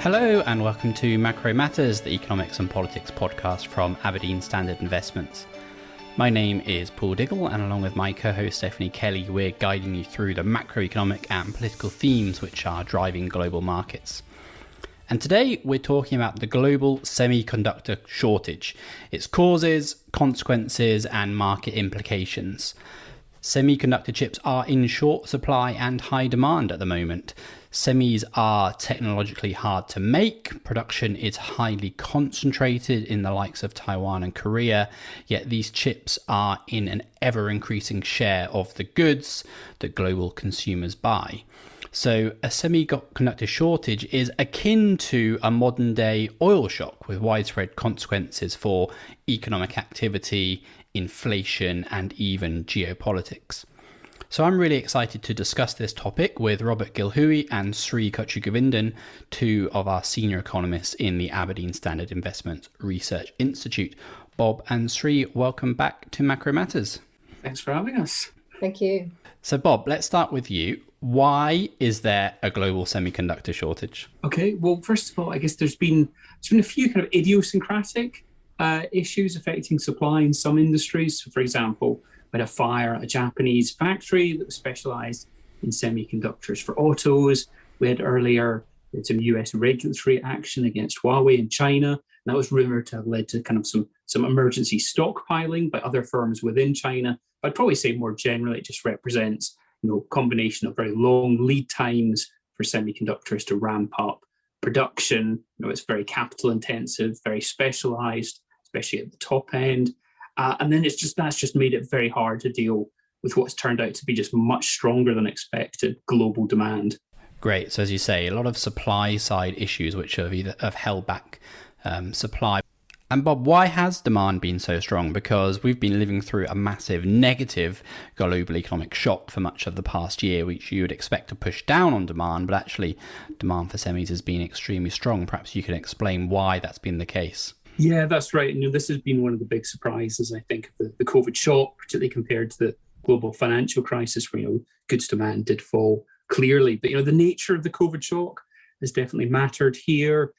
Hello and welcome to Macro Matters, the economics and politics podcast from Aberdeen Standard Investments. My name is Paul Diggle, and along with my co-host Stephanie Kelly, we're guiding you through the macroeconomic and political themes which are driving global markets. And today we're talking about the global semiconductor shortage, its causes, consequences and market implications. Semiconductor chips are in short supply and high demand at the moment. Semis are technologically hard to make, production is highly concentrated in the likes of Taiwan and Korea, yet these chips are in an ever-increasing share of the goods that global consumers buy. So a semiconductor shortage is akin to a modern-day oil shock with widespread consequences for economic activity, inflation, and even geopolitics. So I'm really excited to discuss this topic with Robert Gilhooly and Sree Kochugovindan, two of our senior economists in the Aberdeen Standard Investments Research Institute. Bob and Sree, welcome back to Macro Matters. Thanks for having us. Thank you. So Bob, let's start with you. Why is there a global semiconductor shortage? Okay, well, first of all, I guess there's been a few kind of idiosyncratic issues affecting supply in some industries. So, for example, we had a fire at a Japanese factory that was specialized in semiconductors for autos. We had earlier some US regulatory action against Huawei in China. And that was rumored to have led to kind of some emergency stockpiling by other firms within China. I'd probably say more generally, it just represents, combination of very long lead times for semiconductors to ramp up production. It's very capital intensive, very specialized, especially at the top end. And then that's just made it very hard to deal with what's turned out to be just much stronger than expected global demand. Great. So as you say, a lot of supply side issues which have held back supply. And Bob, why has demand been so strong? Because we've been living through a massive negative global economic shock for much of the past year, which you would expect to push down on demand, but actually demand for semis has been extremely strong. Perhaps you can explain why that's been the case. Yeah, that's right. This has been one of the big surprises, I think, of the COVID shock, particularly compared to the global financial crisis, where goods demand did fall clearly. But the nature of the COVID shock has definitely mattered here.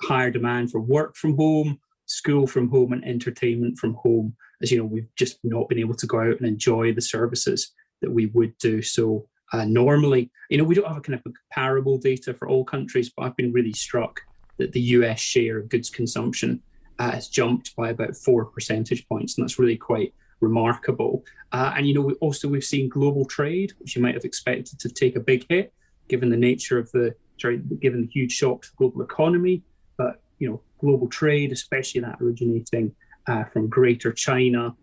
Higher demand for work from home, school from home, and entertainment from home. As we've just not been able to go out and enjoy the services that we would do so normally. We don't have a kind of comparable data for all countries, but I've been really struck that the US share of goods consumption has jumped by about 4 percentage points, and that's really quite remarkable. And we've seen global trade, which you might have expected to take a big hit, given the nature of given the huge shock to the global economy. But global trade, especially that originating from Greater China,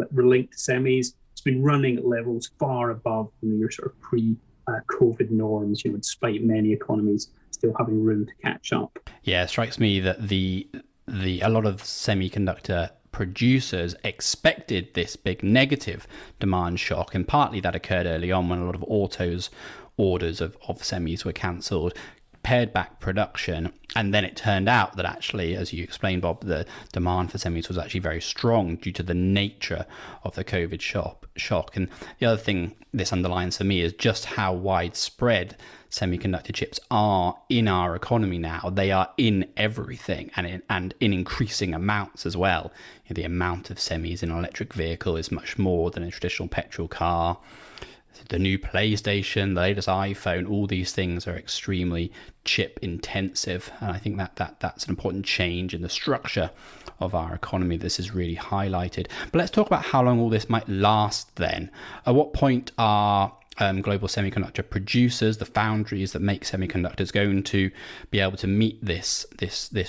linked to semis, it's been running at levels far above your sort of pre-COVID norms. Despite many economies still having room to catch up. Yeah, it strikes me that a lot of semiconductor producers expected this big negative demand shock, and partly that occurred early on when a lot of autos orders of semis were cancelled, pared back production, and then it turned out that actually, as you explained, Bob, the demand for semis was actually very strong due to the nature of the COVID shock. And the other thing this underlines for me is just how widespread semiconductor chips are in our economy now. They are in everything and in increasing amounts as well. The amount of semis in an electric vehicle is much more than a traditional petrol car. The new PlayStation, the latest iPhone, all these things are extremely chip intensive. And I think that's an important change in the structure of our economy. This is really highlighted. But let's talk about how long all this might last then. At what point are global semiconductor producers, the foundries that make semiconductors, going to be able to meet this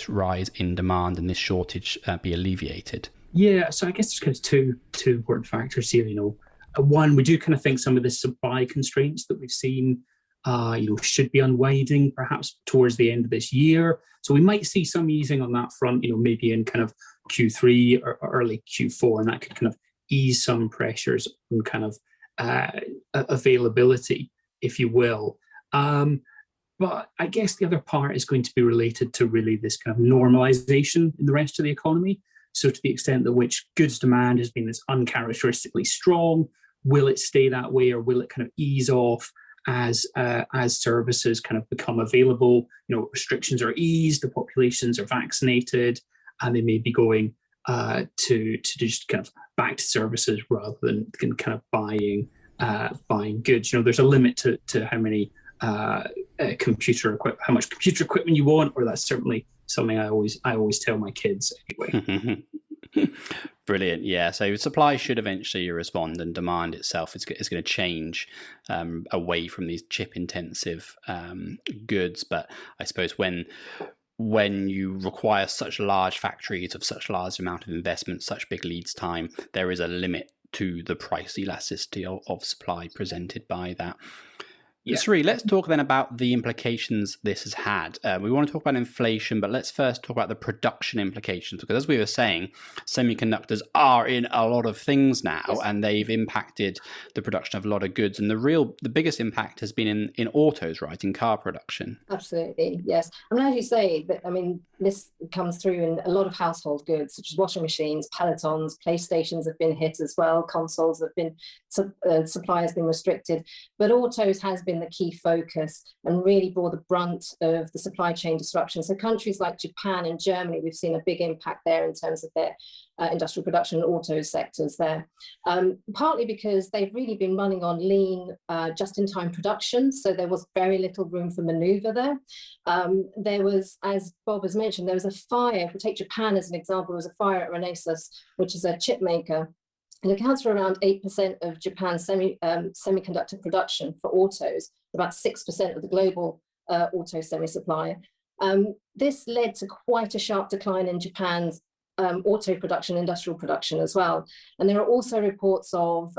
rise in demand and this shortage be alleviated? Yeah, so I guess there's kind of two important factors here. One, we do kind of think some of the supply constraints that we've seen, should be unwinding perhaps towards the end of this year. So we might see some easing on that front, maybe in kind of Q3 or early Q4, and that could kind of ease some pressures on kind of availability, if you will. But I guess the other part is going to be related to really this kind of normalization in the rest of the economy. So to the extent that which goods demand has been this uncharacteristically strong, will it stay that way, or will it kind of ease off as services kind of become available, restrictions are eased, the populations are vaccinated, and they may be going to just kind of back to services rather than kind of buying goods. There's a limit to how many how much computer equipment you want, or that's certainly something I always tell my kids anyway. Brilliant. Yeah. So supply should eventually respond, and demand itself is going to change away from these chip intensive goods. But I suppose when you require such large factories of such large amount of investment, such big lead time, there is a limit to the price elasticity of supply presented by that. Yeah. Sree, let's talk then about the implications this has had. We want to talk about inflation, but let's first talk about the production implications, because as we were saying, semiconductors are in a lot of things now, yes, and they've impacted the production of a lot of goods. And the biggest impact has been in autos, right, in car production. Absolutely, yes. As you say, this comes through in a lot of household goods, such as washing machines, Pelotons, PlayStations have been hit as well, consoles have been, supply has been restricted, but autos has been the key focus and really bore the brunt of the supply chain disruption. So countries like Japan and Germany, we've seen a big impact there in terms of their industrial production and auto sectors there, partly because they've really been running on lean, just-in-time production, so there was very little room for maneuver there. There was, as Bob has mentioned, there was a fire. If we take Japan as an example, there was a fire at Renesas, which is a chip maker. It accounts for around 8% of Japan's semiconductor production for autos, about 6% of the global auto semi-supply. This led to quite a sharp decline in Japan's auto production, industrial production as well. And there are also reports of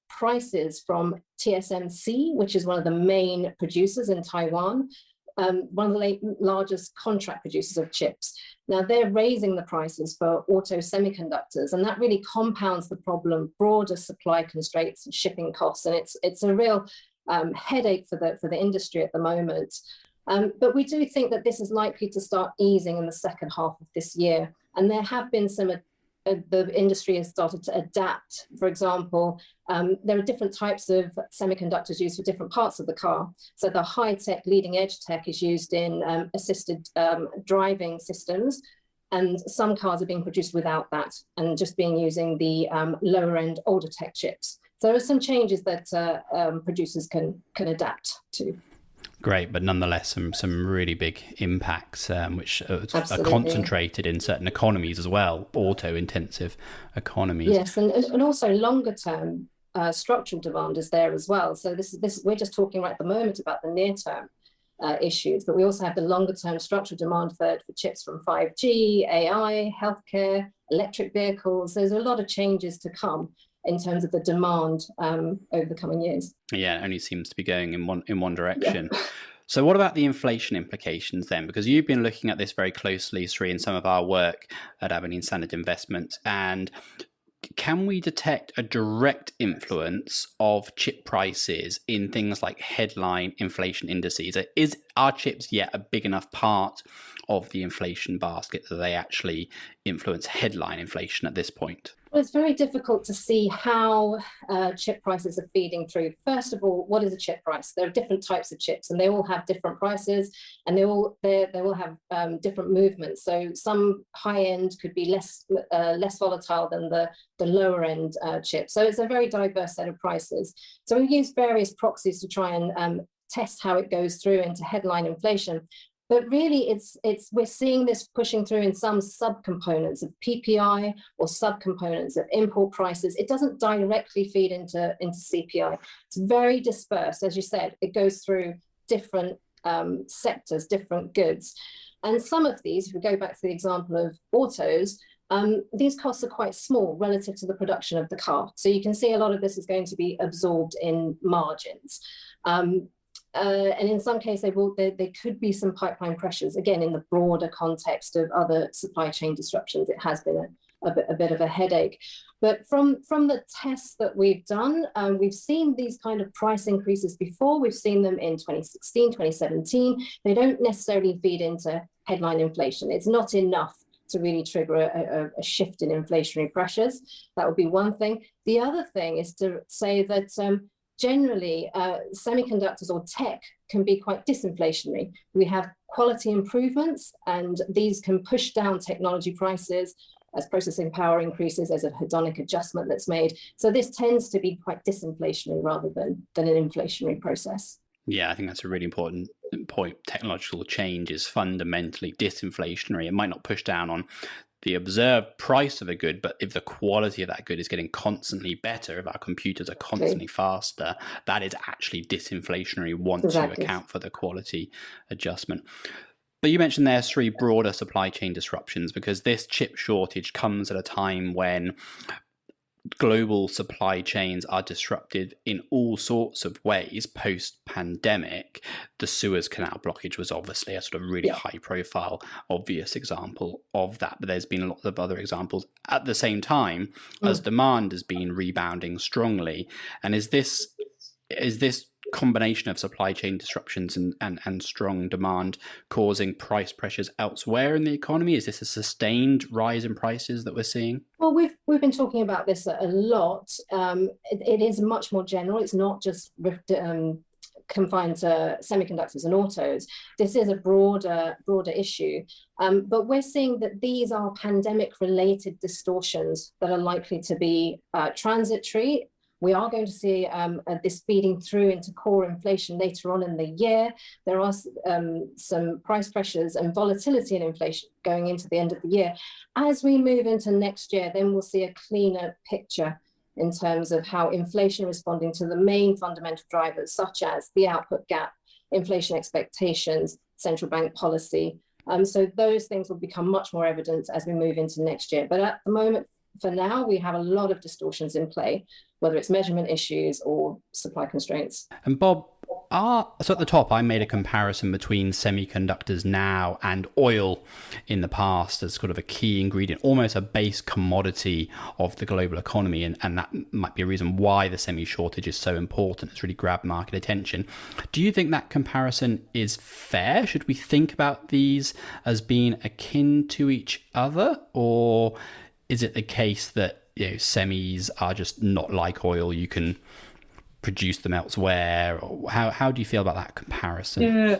prices from TSMC, which is one of the main producers in Taiwan, one of the largest contract producers of chips. Now they're raising the prices for auto semiconductors, and that really compounds the problem, broader supply constraints and shipping costs. And it's a real headache for the industry at the moment. But we do think that this is likely to start easing in the second half of this year. And there have been the industry has started to adapt. For example, there are different types of semiconductors used for different parts of the car. So the high-tech, leading-edge tech is used in assisted driving systems, and some cars are being produced without that and just being using the lower-end, older tech chips. So there are some changes that producers can adapt to. Great, but nonetheless, some really big impacts, which are concentrated in certain economies as well, auto-intensive economies. Yes, and also longer-term structural demand is there as well. So this we're just talking right at the moment about the near-term issues, but we also have the longer-term structural demand for chips from 5G, AI, healthcare, electric vehicles. There's a lot of changes to come in terms of the demand over the coming years. Yeah, it only seems to be going in one direction. Yeah. So what about the inflation implications then? Because you've been looking at this very closely, Sree, in some of our work at Aberdeen Standard Investments. And can we detect a direct influence of chip prices in things like headline inflation indices? Are chips yet a big enough part of the inflation basket that they actually influence headline inflation at this point? Well, it's very difficult to see how chip prices are feeding through. First of all, what is a chip price? There are different types of chips, and they all have different prices, and they will have different movements. So some high end could be less volatile than the lower end chip. So it's a very diverse set of prices. So we use various proxies to try and test how it goes through into headline inflation. But really, we're seeing this pushing through in some subcomponents of PPI or subcomponents of import prices. It doesn't directly feed into CPI. It's very dispersed. As you said, it goes through different sectors, different goods. And some of these, if we go back to the example of autos, these costs are quite small relative to the production of the car. So you can see a lot of this is going to be absorbed in margins. And in some cases, there could be some pipeline pressures. Again, in the broader context of other supply chain disruptions, it has been a bit of a headache. But from the tests that we've done, we've seen these kind of price increases before. We've seen them in 2016, 2017. They don't necessarily feed into headline inflation. It's not enough to really trigger a shift in inflationary pressures. That would be one thing. The other thing is to say that generally, semiconductors or tech can be quite disinflationary. We have quality improvements, and these can push down technology prices as processing power increases. There's a hedonic adjustment that's made. So this tends to be quite disinflationary rather than an inflationary process. Yeah, I think that's a really important point. Technological change is fundamentally disinflationary. It might not push down on the observed price of a good, but if the quality of that good is getting constantly better, if our computers are constantly faster, that is actually disinflationary once you account for the quality adjustment. But you mentioned there, Sree, broader supply chain disruptions, because this chip shortage comes at a time when global supply chains are disrupted in all sorts of ways post-pandemic. The Suez Canal blockage was obviously a sort of really high-profile, obvious example of that, but there's been lots of other examples at the same time as demand has been rebounding strongly. And is this combination of supply chain disruptions and strong demand causing price pressures elsewhere in the economy? Is this a sustained rise in prices that we're seeing? Well, we've been talking about this a lot. It is much more general. It's not just confined to semiconductors and autos. This is a broader issue. But we're seeing that these are pandemic-related distortions that are likely to be transitory. We are going to see this feeding through into core inflation later on in the year. There are some price pressures and volatility in inflation going into the end of the year. As we move into next year, then we'll see a cleaner picture in terms of how inflation responding to the main fundamental drivers, such as the output gap, inflation expectations, central bank policy. So those things will become much more evident as we move into next year. But at the moment, for now, we have a lot of distortions in play, whether it's measurement issues or supply constraints. And Bob, so at the top, I made a comparison between semiconductors now and oil in the past as sort of a key ingredient, almost a base commodity of the global economy. And that might be a reason why the semi shortage is so important. It's really grabbed market attention. Do you think that comparison is fair? Should we think about these as being akin to each other? Or is it the case that semis are just not like oil? You can produce them elsewhere. Or how do you feel about that comparison? Yeah,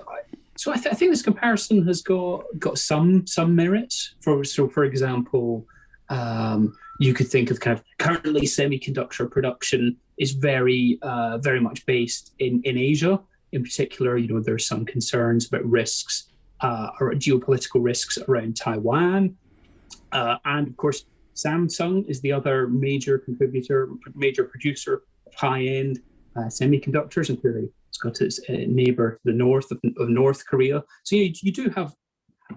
so I think this comparison has got some merit. For example, you could think of kind of currently semiconductor production is very much based in Asia. In particular, there's some concerns about risks or geopolitical risks around Taiwan, and of course, Samsung is the other major producer of high-end semiconductors, and clearly it's got its neighbor to the north of North Korea. So you do have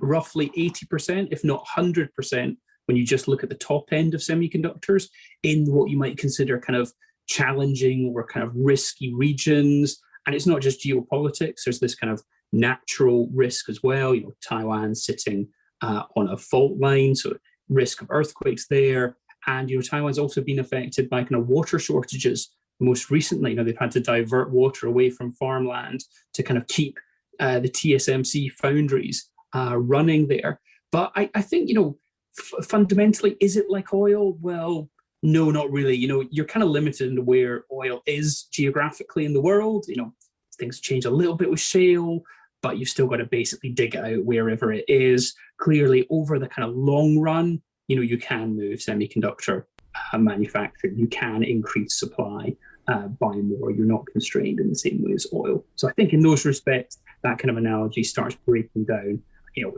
roughly 80%, if not 100%, when you just look at the top end of semiconductors in what you might consider kind of challenging or kind of risky regions. And it's not just geopolitics. There's this kind of natural risk as well. Taiwan sitting on a fault line, so risk of earthquakes there. And Taiwan's also been affected by kind of water shortages. Most recently, they've had to divert water away from farmland to kind of keep the TSMC foundries running there. But I think, fundamentally, is it like oil? Well, no, not really. You're kind of limited in where oil is geographically in the world. Things change a little bit with shale, but you've still got to basically dig it out wherever it is. Clearly, over the kind of long run, you can move semiconductor manufacturing. You can increase supply by more. You're not constrained in the same way as oil. So I think in those respects, that kind of analogy starts breaking down.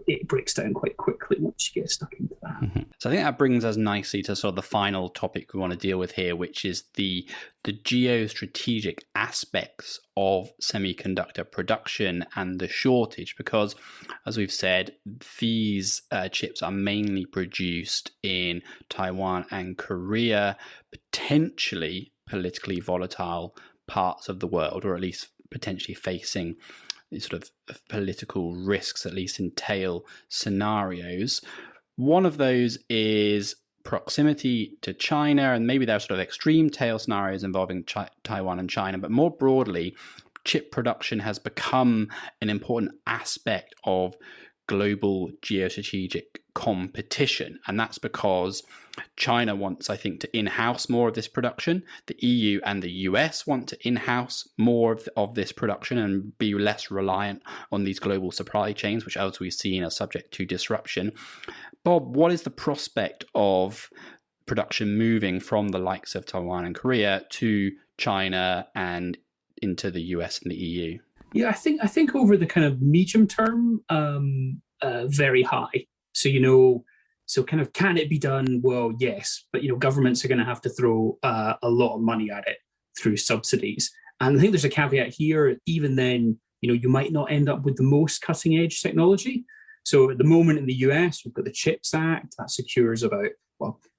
It breaks down quite quickly once you get stuck into that. Mm-hmm. So I think that brings us nicely to sort of the final topic we want to deal with here, which is the geostrategic aspects of semiconductor production and the shortage, because as we've said, these chips are mainly produced in Taiwan and Korea, potentially politically volatile parts of the world, or at least potentially facing sort of political risks, at least in tail scenarios. One of those is proximity to China, and maybe there are sort of extreme tail scenarios involving Taiwan and China, but more broadly, chip production has become an important aspect of global geostrategic competition. And that's because China wants, I think, to in-house more of this production. The EU and the US want to in-house more of this production and be less reliant on these global supply chains, which as we've seen are subject to disruption. Bob, what is the prospect of production moving from the likes of Taiwan and Korea to China and into the US and the EU? Yeah, I think over the kind of medium term, very high. So kind of, can it be done? Well, yes, but governments are going to have to throw a lot of money at it through subsidies. And I think there's a caveat here. Even then, you might not end up with the most cutting edge technology. So at the moment in the US, we've got the CHIPS Act that secures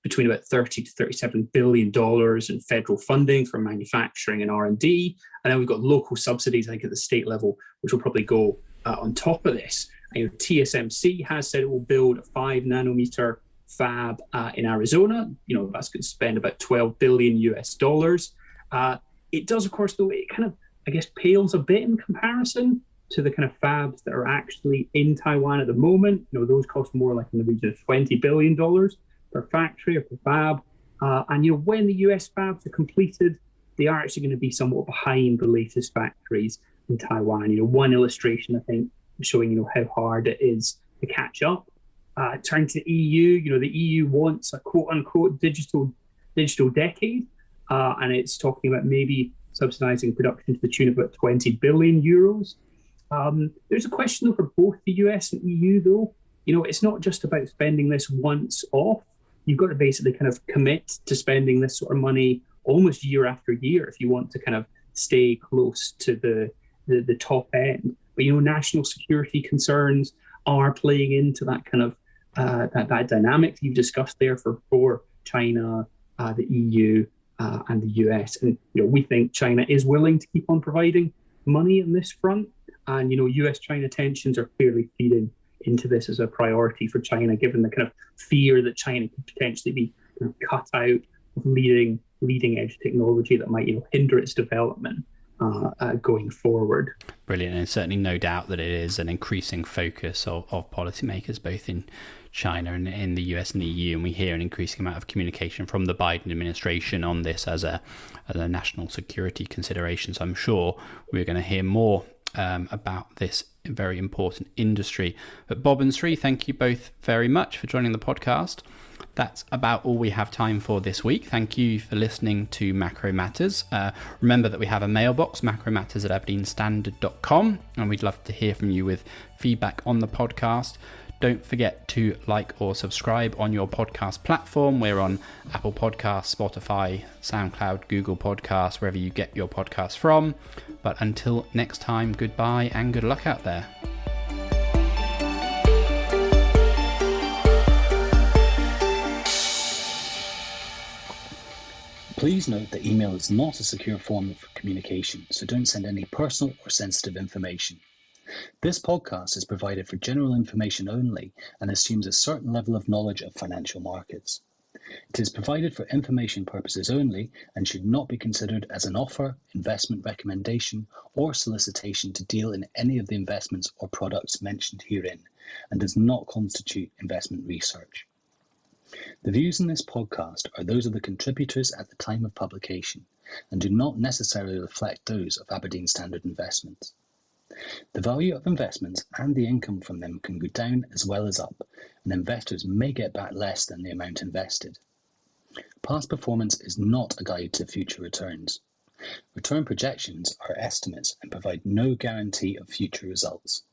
between about $30 to $37 billion in federal funding for manufacturing and R&D. And then we've got local subsidies, I think, at the state level, which will probably go on top of this. TSMC has said it will build a 5 nanometer fab in Arizona. That's going to spend about $12 billion US. It does, of course, though, it kind of, I guess, pales a bit in comparison to the kind of fabs that are actually in Taiwan at the moment. Those cost more like in the region of $20 billion per factory or per fab. And when the US fabs are completed, they are actually going to be somewhat behind the latest factories in Taiwan. One illustration, I think, showing how hard it is to catch up. Turning to the EU, the EU wants a quote unquote digital decade, and it's talking about maybe subsidizing production to the tune of about 20 billion euros. There's a question though for both the US and EU though. It's not just about spending this once off. You've got to basically kind of commit to spending this sort of money almost year after year if you want to kind of stay close to the top end. But national security concerns are playing into that kind of that dynamic you've discussed there for China, the EU, and the US. And we think China is willing to keep on providing money on this front. And US-China tensions are clearly feeding into this as a priority for China, given the kind of fear that China could potentially be cut out of leading edge technology that might hinder its development going forward. Brilliant, and certainly no doubt that it is an increasing focus of policymakers both in China and in the US and the EU, and we hear an increasing amount of communication from the Biden administration on this as a national security consideration. So I'm sure we're going to hear more about this very important industry. But Bob and Sree, thank you both very much for joining the podcast. That's about all we have time for this week. Thank you for listening to Macro Matters. Remember that we have a mailbox, macromatters@abrdnstandard.com, and we'd love to hear from you with feedback on the podcast. Don't forget to like or subscribe on your podcast platform. We're on Apple Podcasts, Spotify, SoundCloud, Google Podcasts, wherever you get your podcasts from. But until next time, goodbye and good luck out there. Please note that email is not a secure form of communication, so don't send any personal or sensitive information. This podcast is provided for general information only and assumes a certain level of knowledge of financial markets. It is provided for information purposes only and should not be considered as an offer, investment recommendation, or solicitation to deal in any of the investments or products mentioned herein, and does not constitute investment research. The views in this podcast are those of the contributors at the time of publication and do not necessarily reflect those of Aberdeen Standard Investments. The value of investments and the income from them can go down as well as up, and investors may get back less than the amount invested. Past performance is not a guide to future returns. Return projections are estimates and provide no guarantee of future results.